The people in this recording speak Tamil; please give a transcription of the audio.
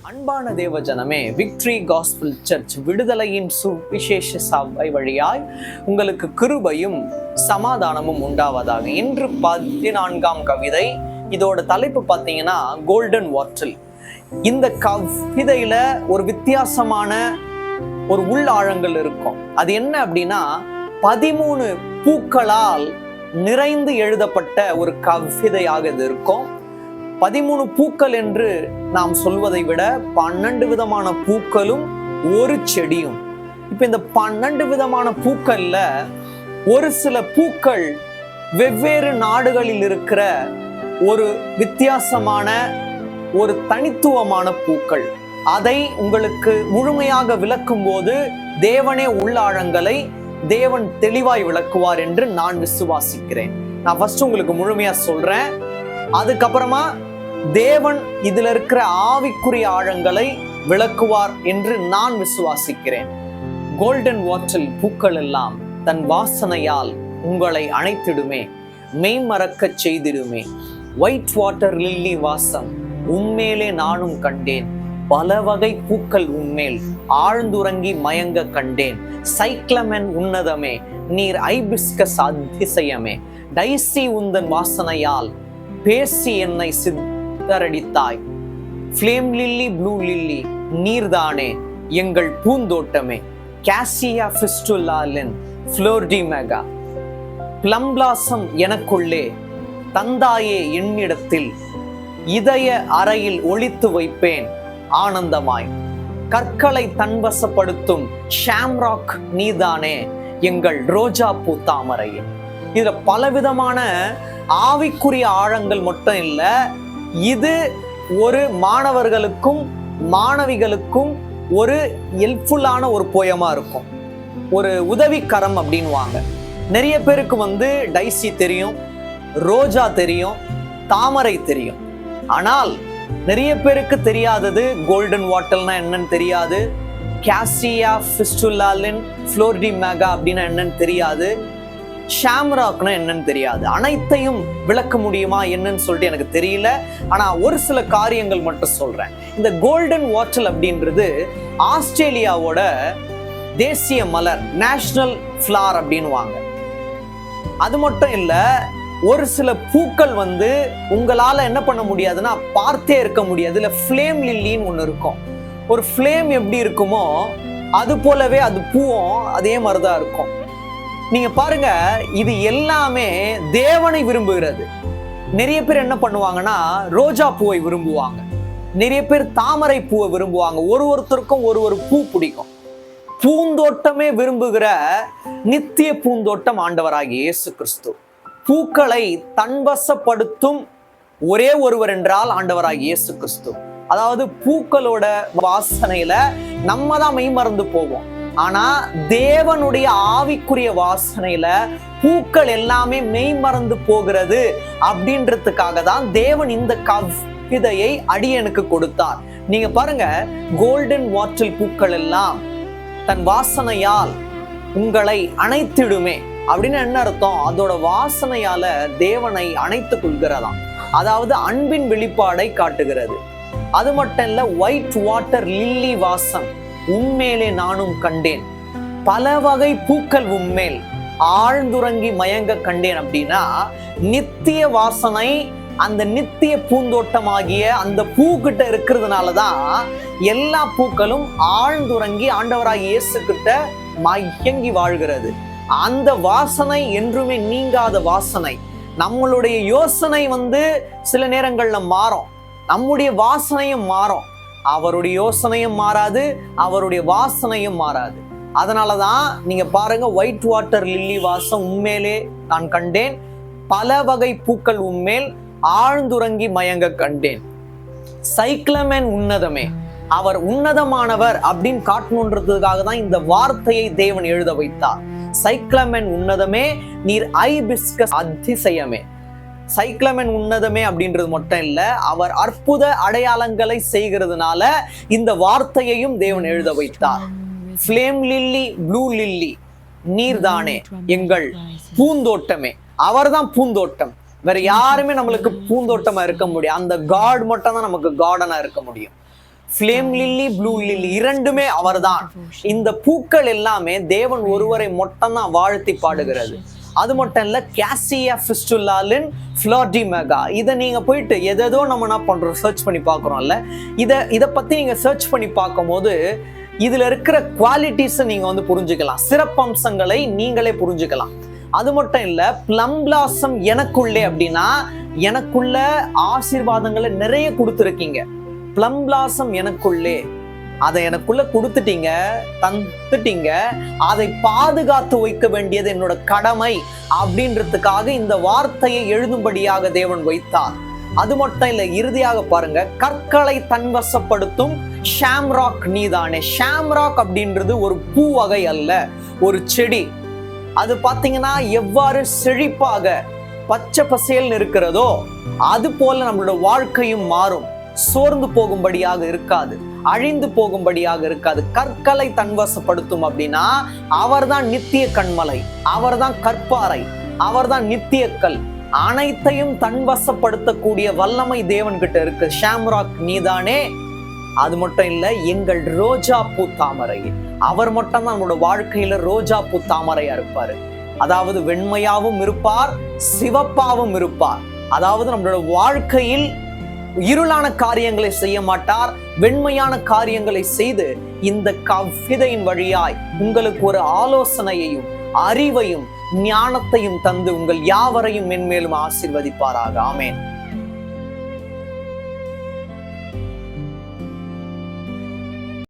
அன்பான தேவஜனமே, விக்டரி காஸ்பல் சர்ச் விடுதலையின் சுவிசேஷ சபை வழியாய் உங்களுக்கு கிருபையும் சமாதானமும் உண்டாவதாக. இன்று 14ஆம் கவிதை. இதோட தலைப்பு பார்த்தீங்கன்னா கோல்டன் வாட்டர். இந்த கவிதையில ஒரு வித்தியாசமான ஒரு உள் ஆழங்கள் இருக்கும். அது என்ன அப்படின்னா, 13 பூக்களால் நிறைந்து எழுதப்பட்ட ஒரு கவிதையாக இது இருக்கும். 13 பூக்கள் என்று நாம் சொல்வதை விட 12 விதமான பூக்களும் ஒரு செடியும். இப்ப இந்த 12 விதமான பூக்கள்ல ஒரு சில பூக்கள் வெவ்வேறு நாடுகளில் இருக்கிற ஒரு வித்தியாசமான ஒரு தனித்துவமான பூக்கள். அதை உங்களுக்கு முழுமையாக விளக்கும் போது தேவனே உள்ளாழங்களை தேவன் தெளிவாய் விளக்குவார் என்று நான் விசுவாசிக்கிறேன். நான் ஃபர்ஸ்ட் உங்களுக்கு முழுமையா சொல்றேன், அதுக்கப்புறமா தேவன் இதுல இருக்கிற ஆவிக்குரிய ஆழங்களை விளக்குவார் என்று நான் விசுவாசிக்கிறேன். கோல்டன் வாட்டர் பூக்கள் எல்லாம் தன் வாசனையால் உங்களை அணைத்திடுமே, மெய்மறக்க செய்திடுமே. ஒயிட் வாட்டர் லில்லி வாசம் உம்மேலே நானும் கண்டேன், பல வகை பூக்கள் உன்மேல் ஆழ்ந்துறங்கி மயங்க கண்டேன். சைக்ளமென் உன்னதமே, நீர் ஐபிஸ்கஸ் அதிசயமே. டைசி உந்தன் வாசனையால் பேசி என்னை சித்தரடித்தாய். ஃப்ளேம் லில்லி ப்ளூ லில்லி நீர்தானே எங்கள் பூந்தோட்டமே. கேசியா ஃபிஸ்டுலாலின் ஃப்ளோர்டி மெகா பிளம் பிளாசம் எனக்குள்ளே தந்தாயே என்னிடத்தில், இதய அறையில் ஒளித்து வைப்பேன் ஆனந்தமாய். கற்களை தன்வசப்படுத்தும் ஷாம்ராக் நீதானே எங்கள் ரோஜா பூ தாமரையே. இதுல பலவிதமான ஆவிக்குரிய ஆழங்கள் மட்டும் இல்ல, இது ஒரு மாணவர்களுக்கும் மாணவிகளுக்கும் ஒரு ஹெல்ப்ஃபுல்லான ஒரு போயமா இருக்கும், ஒரு உதவிக்கரம் அப்படின்வாங்க. நிறைய பேருக்கு டைசி தெரியும், ரோஜா தெரியும், தாமரை தெரியும். ஆனால் நிறைய பேருக்கு தெரியாதது கோல்டன் வாட்டர்னா என்னன்னு தெரியாது, கேசியா ஃபிஸ்டுலாலின் ஃப்ளோர்டி மெகா அப்படின்னா என்னன்னு தெரியாது, ஷாம்ராக்னா என்னன்னு தெரியாது. அனைத்தையும் விளக்க முடியுமா என்னன்னு சொல்லிட்டு எனக்கு தெரியல. ஆனா ஒரு சில காரியங்கள் மட்டும் சொல்றேன். இந்த கோல்டன் வாட்டர் அப்படின்றது ஆஸ்திரேலியாவோட தேசிய மலர், நேஷனல் ஃப்ளவர் அப்படின்வாங்க. அது மட்டும் இல்ல, ஒரு சில பூக்கள் உங்களால என்ன பண்ண முடியாதுன்னா பார்த்தே இருக்க முடியாது. இல்ல ஃப்ளேம் லில்லின்னு ஒண்ணு இருக்கும். ஒரு ஃப்ளேம் எப்படி இருக்குமோ அது போலவே அது பூவும் அதே மாதிரிதான் இருக்கும். நீங்க பாருங்க, இது எல்லாமே தேவனை விரும்புகிறது. நிறைய பேர் என்ன பண்ணுவாங்கன்னா ரோஜா பூவை விரும்புவாங்க, நிறைய பேர் தாமரை பூவை விரும்புவாங்க. ஒருத்தருக்கும் ஒரு பூ பிடிக்கும். பூந்தோட்டமே விரும்புகிற நித்திய பூந்தோட்டம் ஆண்டவராகிய இயேசு கிறிஸ்து. பூக்களை தன்வசப்படுத்தும் ஒரே ஒருவர் என்றால் ஆண்டவராகிய இயேசு கிறிஸ்து. அதாவது பூக்களோட வாசனையில நம்ம தான் மெய்மறந்து போவோம். ஆனா தேவனுடைய ஆவிக்குரிய வாசனையில பூக்கள் எல்லாமே மெய்மறந்து போகிறது அப்படின்றதுக்காக தான் தேவன் இந்த கவிதையை அடியனுக்கு கொடுத்தார். நீங்க பாருங்க, கோல்டன் வாட்டர் பூக்கள் எல்லாம் தன் வாசனையால் உங்களை அணைத்திடுமே அப்படின்னு என்ன அர்த்தம்? அதோட வாசனையால தேவனை அணைத்துக் கொள்கிறதாம். அதாவது அன்பின் வெளிப்பாடை காட்டுகிறது. அது மட்டும் இல்ல, ஒயிட் வாட்டர் லில்லி வாசம் உம்மேலே நானும் கண்டேன், பல வகை பூக்கள் உம்மேல் ஆழ்ந்துறங்கி மயங்க கண்டேன். அப்படின்னா நித்திய வாசனை, அந்த நித்திய பூந்தோட்டமாகிய அந்த பூ கிட்ட இருக்கிறதுனாலதான் எல்லா பூக்களும் ஆழ்ந்துறங்கி ஆண்டவராகிய இயேசு கிட்ட மயங்கி வாழ்கிறது. அந்த வாசனை என்றுமே நீங்காத வாசனை. நம்மளுடைய யோசனை சில நேரங்கள்ல மாறும், நம்முடைய வாசனையும் மாறும். அவருடைய யோசனையும் மாறாது, அவருடைய வாசனையும் மாறாது. அதனாலதான் நீங்க பாருங்க, ஒயிட் வாட்டர் லில்லி வாசம் உண்மையிலே நான் கண்டேன், பல வகை பூக்கள் உண்மேல் ஆழ்ந்துறங்கி மயங்க கண்டேன். சைக்ளமென் உன்னதமே, அவர் உன்னதமானவர் அப்படின்னு காட்டணுன்றதுக்காக தான் இந்த வார்த்தையை தேவன் எழுத வைத்தார். சைக்ளமென் உன்னதமே, நீர் ஐபிஸ்கஸ் அதிசயமே. சைக்ளமென் உன்னதமே அப்படின்றது மட்டும் இல்ல, அவர் அற்புத அடையாளங்களை செய்கிறதுனால இந்த வார்த்தையையும் தேவன் எழுத வைத்தார். ஃப்ளேம் லில்லி ப்ளூ லில்லி நீர்தானே எங்கள் பூந்தோட்டமே. அவர்தான் பூந்தோட்டம். வேற யாருமே நம்மளுக்கு பூந்தோட்டமா இருக்க முடியும். அந்த காட் மட்டும் தான் நமக்கு கார்டனா இருக்க முடியும். ஃப்ளேம் லில்லி, ப்ளூ லில்லி இரண்டுமே அவர்தான். இந்த பூக்கள் எல்லாமே தேவன் ஒருவரை மட்டும் தான் வாழ்த்தி பாடுகிறது. அது மட்டும் இல்ல, கேசியா ஃபிஸ்டுலாலின் ஃப்ளோர்டி மெகா, இதை நீங்க போயிட்டு எதோ நம்ம என்ன பண்றோம், சர்ச் பண்ணி பார்க்குறோம்ல, இதை பத்தி நீங்க சர்ச் பண்ணி பார்க்கும் போது இதுல இருக்கிற குவாலிட்டிஸை நீங்க புரிஞ்சுக்கலாம், சிறப்பம்சங்களை நீங்களே புரிஞ்சுக்கலாம். அது மட்டும் இல்ல, பிளம் பிளாசம் எனக்குள்ளே அப்படின்னா எனக்குள்ள ஆசீர்வாதங்களை நிறைய கொடுத்துருக்கீங்க. பிளம் பிளாசம் எனக்குள்ளே, அதை எனக்குள்ள கொடுத்துட்டீங்க, தந்துட்டீங்க, அதை பாதுகாத்து வைக்க வேண்டியது என்னோட கடமை அப்படின்றதுக்காக இந்த வார்த்தையை எழுதும்படியாக தேவன் வைத்தார். அது மட்டும் இல்ல, இறுதியாக பாருங்க, கற்களை தன்வசப்படுத்தும் ஷாம்ராக் நீதானே. ஷாம்ராக் அப்படின்றது ஒரு பூ வகை அல்ல, ஒரு செடி. அது பாத்தீங்கன்னா எவ்வாறு செழிப்பாக பச்சை பசேல்னு இருக்கிறதோ அது போல நம்மளோட வாழ்க்கையும் மாறும். சோர்ந்து போகும்படியாக இருக்காது, அழிந்து போகும்படியாக இருக்காது. கற்களை தன்வசப்படுத்தும் அப்படின்னா அவர்தான் நித்திய கண்மலை, அவர்தான் கற்பாறை, அவர்தான் நித்திய கல். அனைத்தையும் தன்வசப்படுத்தக்கூடிய வல்லமை தேவன் கிட்ட இருக்கு. ஷாம்ராக் நீதானே. அது மட்டும் இல்ல, எங்கள் ரோஜா பூ தாமரை, அவர் மட்டும் தான் நம்மளோட வாழ்க்கையில ரோஜா பூ தாமரையா இருப்பாரு. அதாவது வெண்மையாவும் இருப்பார், சிவப்பாவும் இருப்பார். அதாவது நம்மளோட வாழ்க்கையில் இருளான காரியங்களை செய்ய மாட்டார், வெண்மையான காரியங்களை செய்து இந்த கவிதையின் வழியாய் உங்களுக்கு ஒரு ஆலோசனையையும் அறிவையும் ஞானத்தையும் தந்து உங்கள் யாவரையும் மென்மேலும் ஆசீர்வதிப்பாராக. ஆமென்.